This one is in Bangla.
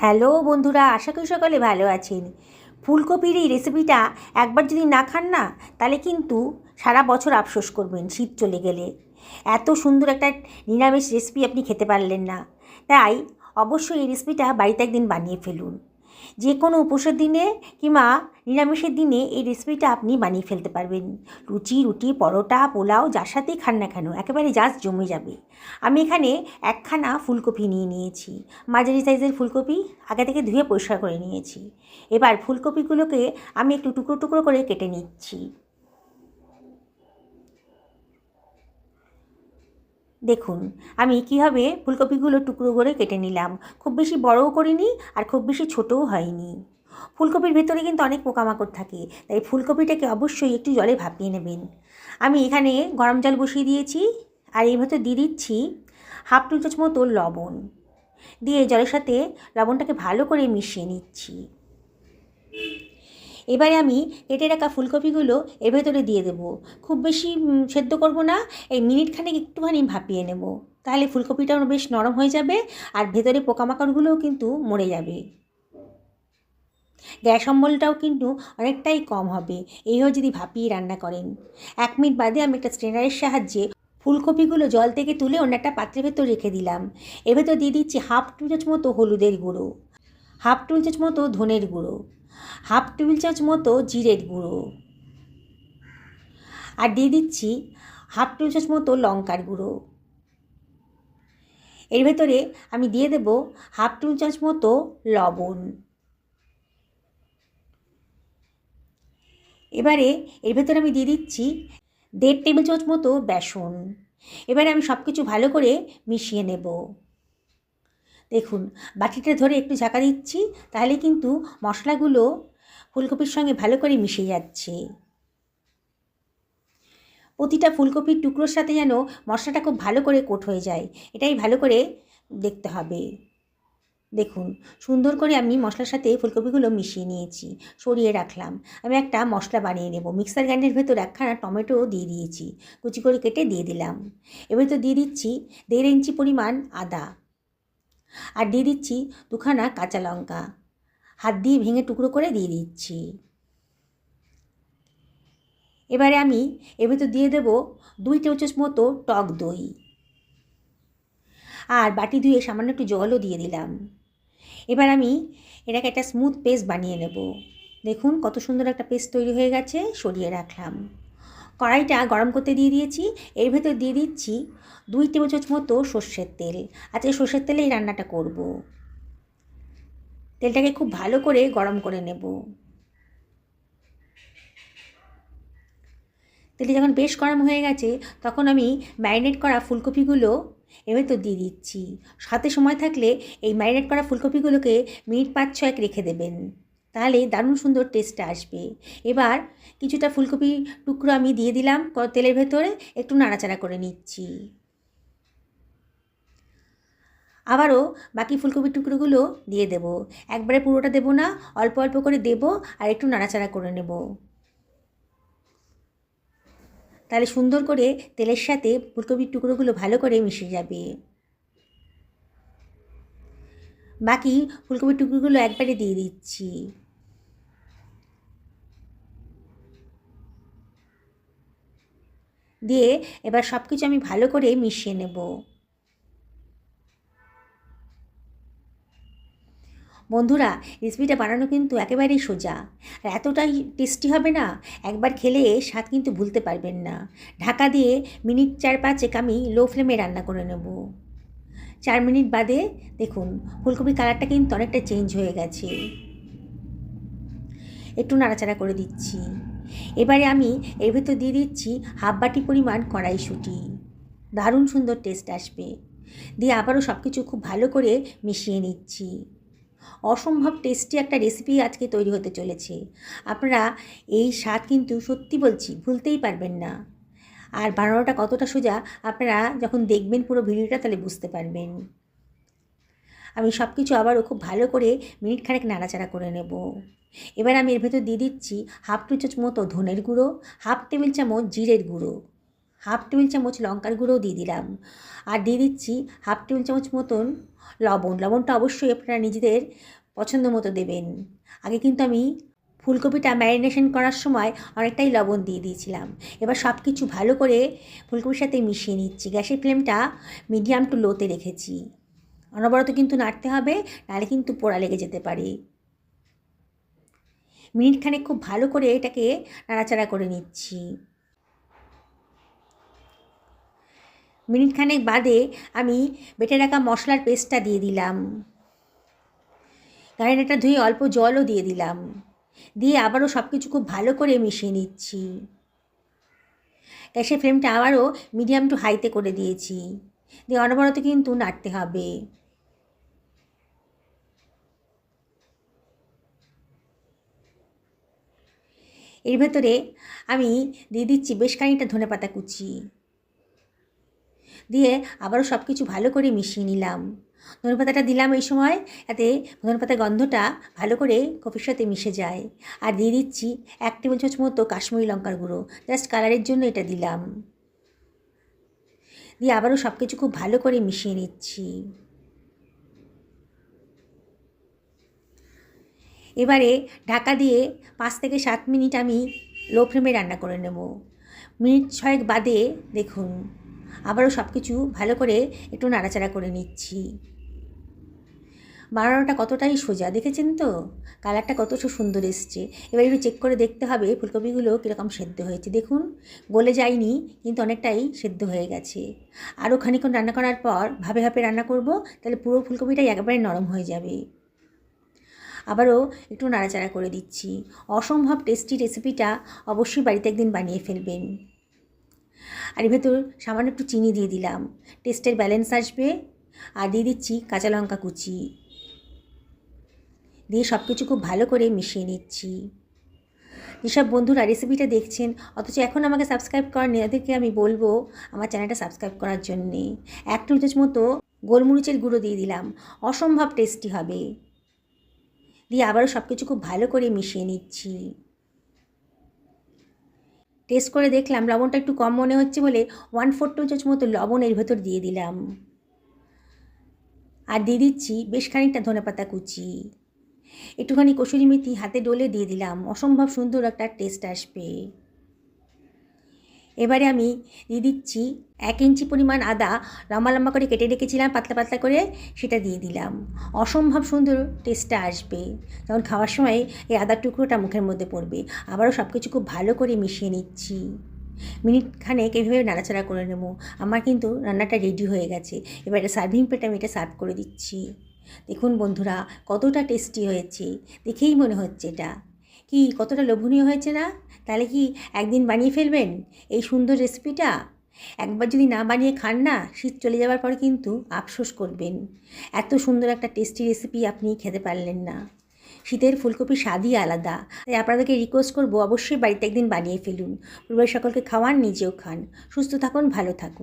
হ্যালো বন্ধুরা, আশা করি সকলে ভালো আছেন। ফুলকপির এই রেসিপিটা একবার যদি না খান না, তাহলে কিন্তু সারা বছর আফসোস করবেন শীত চলে গেলে। এত সুন্দর একটা নিরামিষ রেসিপি আপনি খেতে পারলেন না। তাই অবশ্যই এই রেসিপিটা বাড়িতে একদিন বানিয়ে ফেলুন। যে কোনো উপোসের দিনে কিংবা নিরামিষের দিনে এই রেসিপিটা আপনি বানিয়ে ফেলতে পারবেন। লুচি, রুটি, পরোটা, পোলাও যার সাথেই খান না কেন একেবারে জাস্ট জমে যাবে। আমি এখানে একখানা ফুলকপি নিয়ে নিয়েছি, মাঝারি সাইজের ফুলকপি, আগে থেকে ধুয়ে পরিষ্কার করে নিয়েছি। এবার ফুলকপিগুলোকে আমি একটু টুকরো টুকরো করে কেটে নিচ্ছি। দেখুন আমি কীভাবে ফুলকপিগুলো টুকরো করে কেটে নিলাম। খুব বেশি বড়ও করিনি আর খুব বেশি ছোটও হয়নি। ফুলকপির ভেতরে কিন্তু অনেক পোকামাকড় থাকে, তাই ফুলকপিটাকে অবশ্যই একটু জলে ভাপিয়ে নেবেন। আমি এখানে গরম জল বসিয়ে দিয়েছি, আর এর ভেতর দিয়ে দিচ্ছি হাফ টি চামচ মতো লবণ। দিয়ে জলের সাথে লবণটাকে ভালো করে মিশিয়ে নিচ্ছি। এবারে আমি কেটে রাখা ফুলকপিগুলো এর ভেতরে দিয়ে দেবো। খুব বেশি সেদ্ধ করব না, এই মিনিটখানেক একটুখানি ভাপিয়ে নেব। তাহলে ফুলকপিটাও বেশ নরম হয়ে যাবে আর ভেতরে পোকামাকড়গুলোও কিন্তু মরে যাবে। গ্যাস অম্বলটাও কিন্তু অনেকটাই কম হবে এইভাবে যদি ভাপিয়ে রান্না করেন। 1 মিনিট বাদে আমি একটা স্ট্রেনারের সাহায্যে ফুলকপিগুলো জল থেকে তুলে অন্য একটা পাত্রের ভেতর রেখে দিলাম। এর ভেতর দিয়ে দিচ্ছি হাফ টেবিল চামচ মতো হলুদের গুঁড়ো, হাফ টেবিল চামচ মতো ধনের গুঁড়ো, হাফ টেবিল চামচ মতো জিরের গুঁড়ো, আর দিয়ে দিচ্ছি হাফ টেবিল চামচ মতো লঙ্কার গুঁড়ো। এর ভেতরে আমি দিয়ে দেব হাফ টেবিল চামচ মতো লবণ। এবারে এর ভেতরে আমি দিয়ে দিচ্ছি 1.5 টেবিল চামচ মতো বেসন। এবারে আমি সব কিছু ভালো করে মিশিয়ে নেব। দেখুন বাটিটা ধরে একটু ঝাঁকা দিচ্ছি, তাহলে কিন্তু মশলাগুলো ফুলকপির সঙ্গে ভালো করে মিশে যাচ্ছে। প্রতিটা ফুলকপির টুকরোর সাথে যেন মশলাটা খুব ভালো করে কোট হয়ে যায়, এটাই ভালো করে দেখতে হবে। দেখুন সুন্দর করে আমি মশলার সাথে ফুলকপিগুলো মিশিয়ে নিয়েছি, সরিয়ে রাখলাম। আমি একটা মশলা বানিয়ে নেব। মিক্সার গ্রাইন্ডারের ভেতর একখানা টমেটো দিয়ে দিয়েছি, কুচি করে কেটে দিয়ে দিলাম। এবার তো দিয়ে দিচ্ছি 1.5 ইঞ্চি পরিমাণ আদা, আর দিয়ে দিচ্ছি 2খানা কাঁচা লঙ্কা, হাত দিয়ে ভেঙে টুকরো করে দিয়ে দিচ্ছি। এবারে আমি এর ভেতর দিয়ে দেব 2 টেবিল চামচ মতো টক দই, আর বাটি ধুয়ে সামান্য একটু জলও দিয়ে দিলাম। এবার আমি এটাকে একটা স্মুথ পেস্ট বানিয়ে নেব। দেখুন কত সুন্দর একটা পেস্ট তৈরি হয়ে গেছে, সরিয়ে রাখলাম। কড়াইটা গরম করতে দিয়ে দিয়েছি। এর ভেতর দিয়ে দিচ্ছি 2 টেবিল চামচ মতো সর্ষের তেল। আজকে সর্ষের তেলেই রান্নাটা করব। তেলটাকে খুব ভালো করে গরম করে নেব। তেলটা যখন বেশ গরম হয়ে গেছে, তখন আমি ম্যারিনেট করা ফুলকপিগুলো এর ভেতর দিয়ে দিচ্ছি। সাথে সময় থাকলে এই ম্যারিনেট করা ফুলকপিগুলোকে মিনিট 5-6 রেখে দেবেন, তাহলে দারুণ সুন্দর টেস্টটা আসবে। এবার কিছুটা ফুলকপি টুকরো আমি দিয়ে দিলাম তেলের ভেতরে, একটু নাড়াচাড়া করে নিচ্ছি। আবারও বাকি ফুলকপির টুকরোগুলো দিয়ে দেব। একবারে পুরোটা দেব না, অল্প অল্প করে দেব আর একটু নাড়াচাড়া করে নেব। তাহলে সুন্দর করে তেলের সাথে ফুলকপির টুকরোগুলো ভালো করে মিশে যাবে। বাকি ফুলকপির টুকরোগুলো একবারে দিয়ে দিচ্ছি। দিয়ে এবার সব কিছু আমি ভালো করে মিশিয়ে নেব। বন্ধুরা রেসিপিটা বানানো কিন্তু একেবারেই সোজা, আর এতটাই টেস্টি হবে না, একবার খেলে স্বাদ কিন্তু ভুলতে পারবেন না। ঢাকা দিয়ে মিনিট 4-5 আমি লো ফ্লেমে রান্না করে নেব। 4 মিনিট বাদে দেখুন ফুলকপির কালারটা কিন্তু অনেকটা চেঞ্জ হয়ে গেছে। একটু নাড়াচাড়া করে দিচ্ছি। এবারে আমি এর ভেতর দিয়ে দিচ্ছি হাফ বাটি পরিমাণ কড়াইশুঁটি, দারুণ সুন্দর টেস্ট আসবে। দিয়ে আবারও সব কিছু খুব ভালো করে মিশিয়ে নিচ্ছি। অসম্ভব টেস্টি একটা রেসিপি আজকে তৈরি হতে চলেছে। আপনারা এই স্বাদ কিন্তু সত্যি বলছি ভুলতেই পারবেন না। আর বানানোটা কতটা সোজা আপনারা যখন দেখবেন পুরো ভিডিওটা তাহলে বুঝতে পারবেন। আমি সব কিছু আবারও খুব ভালো করে মিনিট খানেক নাড়াচাড়া করে নেব। এবার আমি এর ভেতর দিয়ে দিচ্ছি হাফ টি চামচ মতো ধনের গুঁড়ো, হাফ টেবিল চামচ জিরের গুঁড়ো, হাফ টেবিল চামচ লঙ্কার গুঁড়োও দিয়ে দিলাম, আর দিয়ে দিচ্ছি হাফ টেবিল চামচ মতন লবণ। লবণটা অবশ্যই আপনারা নিজেদের পছন্দ মতো দেবেন। আগে কিন্তু আমি ফুলকপিটা ম্যারিনেশন করার সময় অনেকটাই লবণ দিয়ে দিয়েছিলাম। এবার সব কিছু ভালো করে ফুলকপির সাথে মিশিয়ে নিচ্ছি। গ্যাসের ফ্লেমটা মিডিয়াম টু লোতে রেখেছি। অনবরত কিন্তু নাড়তে হবে, নাহলে কিন্তু পোড়া লেগে যেতে পারে। মিনিটখানেক খুব ভালো করে এটাকে নাড়াচাড়া করে নিচ্ছি। মিনিটখানেক বাদে আমি বেটে রাখা মশলার পেস্টটা দিয়ে দিলাম। গ্রাইন্ডারটা ধুয়ে অল্প জলও দিয়ে দিলাম, দিয়ে আবারও সব কিছু খুব ভালো করে মিশিয়ে নিচ্ছি। গ্যাসের ফ্লেমটা আবারও মিডিয়াম টু হাইতে করে দিয়েছি, দিয়ে অনবরত কিন্তু নাড়তে হবে। এর ভেতরে আমি দিয়ে দিচ্ছি বেশ খানিকটা ধনেপাতা কুচি, দিয়ে আবারও সব কিছু ভালো করে মিশিয়ে নিলাম। ধনেপাতাটা দিলাম এই সময়, যাতে ধনেপাতার গন্ধটা ভালো করে কফির সাথে মিশে যায়। আর দিয়ে দিচ্ছি 1 টেবিল চামচ মতো কাশ্মীরি লঙ্কার গুঁড়ো, জাস্ট কালারের জন্য এটা দিলাম। দিয়ে আবারও সব কিছু খুব ভালো করে মিশিয়ে নিচ্ছি। এবারে ঢাকা দিয়ে 5 থেকে 7 মিনিট আমি লো ফ্লেমে রান্না করে নেব। মিনিট 6 বাদে দেখুন আবারও সব কিছু ভালো করে একটু নাড়াচাড়া করে নিচ্ছি। বানানোটা কতটাই সোজা, দেখেছেন তো? কালারটা কত সুন্দর এসছে। এবার একটু চেক করে দেখতে হবে ফুলকপিগুলো কীরকম সেদ্ধ হয়েছে। দেখুন গলে যায়নি, কিন্তু অনেকটাই সেদ্ধ হয়ে গেছে। আরও খানিকক্ষণ রান্না করার পর ভাপে ভাপে রান্না করব, তাহলে পুরো ফুলকপিটাই একেবারে নরম হয়ে যাবে। আবারও একটু নাড়াচাড়া করে দিচ্ছি। অসম্ভব টেস্টি রেসিপিটা অবশ্যই বাড়িতে একদিন বানিয়ে ফেলবেন। আর এর ভেতর সামান্য একটু চিনি দিয়ে দিলাম, টেস্টের ব্যালেন্স আসবে। আর দিয়ে দিচ্ছি কাঁচা লঙ্কা কুচি, দিয়ে সব কিছু খুব ভালো করে মিশিয়ে নিচ্ছি। যেসব বন্ধুরা রেসিপিটা দেখছেন অথচ এখন আমাকে সাবস্ক্রাইব করেননি, ওদেরকে আমি বলবো আমার চ্যানেলটা সাবস্ক্রাইব করার জন্যে। 1 টেবিল চামচ মতো গোলমরিচের গুঁড়ো দিয়ে দিলাম, অসম্ভব টেস্টি হবে। দিয়ে আবারও সব কিছু খুব ভালো করে মিশিয়ে নিচ্ছি। টেস্ট করে দেখলাম লবণটা একটু কম মনে হচ্ছে বলে 1/4 টেবিল চামচ মতো লবণ এর ভেতর দিয়ে দিলাম। আর দিয়ে দিচ্ছি বেশ খানিকটা ধনেপাতা কুচি, একটুখানি কসুরি মেথি হাতে ডলে দিয়ে দিলাম, অসম্ভব সুন্দর একটা টেস্ট আসবে। এবারে আমি দিয়ে দিচ্ছি 1 ইঞ্চি পরিমাণ আদা লম্বা লম্বা করে কেটে রেখেছিলাম পাতলা পাতলা করে, সেটা দিয়ে দিলাম। অসম্ভব সুন্দর টেস্টটা আসবে যখন খাওয়ার সময় এই আদার টুকরোটা মুখের মধ্যে পড়বে। আবারও সব কিছু খুব ভালো করে মিশিয়ে নিচ্ছি। মিনিট খানেক এইভাবে নাড়াচাড়া করে নেব। আমার কিন্তু রান্নাটা রেডি হয়ে গেছে। এবারে সার্ভিং প্লেটে আমি এটা সার্ভ করে দিচ্ছি। দেখুন বন্ধুরা কতটা টেস্টি হয়েছে, দেখেই মনে হচ্ছে এটা কি কতটা লোভনীয় হয়েছে না? তাহলে কি একদিন বানিয়ে ফেলবেন এই সুন্দর রেসিপিটা? একবার যদি না বানিয়ে খান না, শীত চলে যাওয়ার পর কিন্তু আফসোস করবেন। এত সুন্দর একটা টেস্টি রেসিপি আপনি খেতে পারলেন না। শীতের ফুলকপি স্বাদই আলাদা। তাই আপনাদেরকে রিকোয়েস্ট করবো অবশ্যই বাড়িতে একদিন বানিয়ে ফেলুন। পরিবারের সকলকে খাওয়ান, নিজেও খান। সুস্থ থাকুন, ভালো থাকুন।